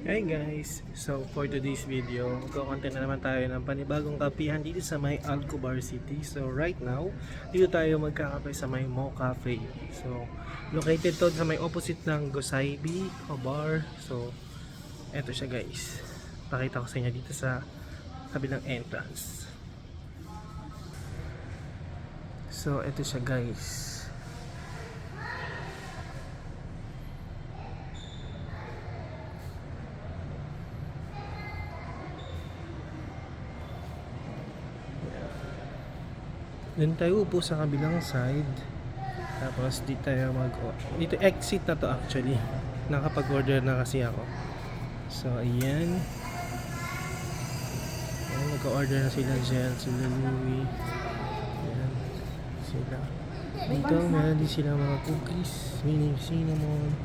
Hey guys! So for today's video, magkakontent na naman tayo ng panibagong kapihan dito sa may Alcobar City. So right now, dito tayo magkakape sa may Mo Cafe. So located to sa may opposite ng Gosaybi o bar. So eto siya guys. Pakita ko sa inyo dito sa kabilang entrance. So eto siya guys. Doon tayo upo sa kabilang side. Tapos dito tayo dito exit na to actually. Nakapag-order na kasi ako. So ayan. Ayan, nag-order na sila Jel, sila Louie. Ayan. Sila. Dito meron din sila mga cookies, meaning cinnamon,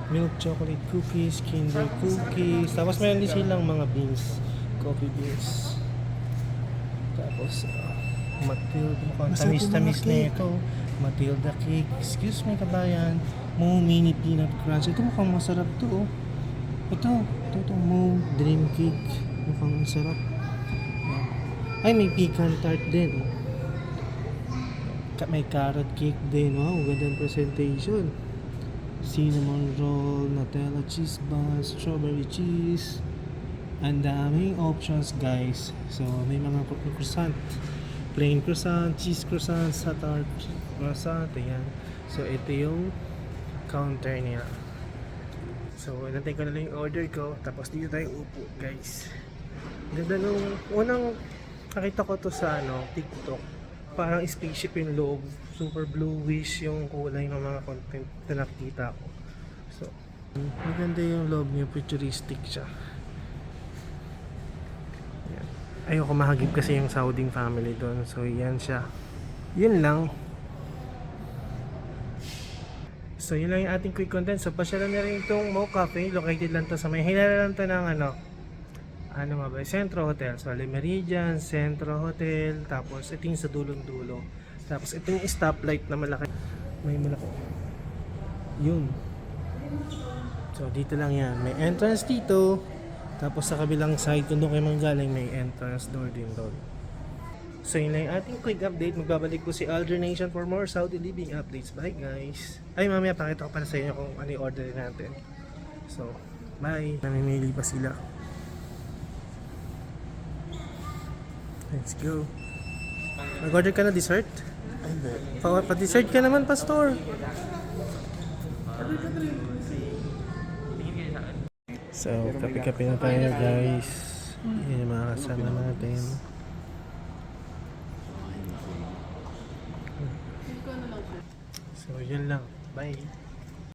milk chocolate cookies, Kinder cookies. Tapos meron din silang mga beans, coffee beans. Tapos Matilda, tamis-tamis na ito. Matilda cake. Excuse me kabayan. Mo mini peanut crunch. Ito mukhang masarap to. Ito Mo dream cake. Mukhang masarap. Ay, may pecan tart din. May carrot cake din. Wow, gandang presentation. Cinnamon roll, Nutella cheese bun, strawberry cheese. Ang daming options guys. So may mga croissant, plain croissant, cheese croissant, satay croissant, ayan. So ito yung counter niya. So nantay ko na lang yung order ko. Tapos dito tayo upo guys. Ganda nung unang nakita ko to sa TikTok. Parang spaceship yung loob. Super bluish yung kulay ng mga content na nakita ko. So maganda yung loob niya, futuristic siya. Ayoko mahagip kasi yung Sauding family doon. So yan siya. Yun lang. So yun lang yung ating quick content. So pasyalan na rin itong Mo Cafe. Located lang to sa may hinala lang to ng ano nga ba? Centro Hotel. So Le Meridian, Centro Hotel. Tapos ito yung sa dulong-dulo. Tapos ito yung stoplight na malaki. May malaki. Yun. So dito lang yan. May entrance dito. Tapos sa kabilang side, kung doon kayo manggaling, may entrance door din doon. So yun lang yung ating quick update. Magbabalik po si Aldrin Nation for more Saudi living updates. Bye guys! Ay mamaya pakita ko pala sa inyo kung ano yung order natin. So, bye! Namimili pa sila. Let's go! Nag-order ka na dessert? Hindi. Pa-dessert ka naman, Pastor! So, kape-kape na tayo guys. Yan yung mga kasama natin. So, yun lang. Bye!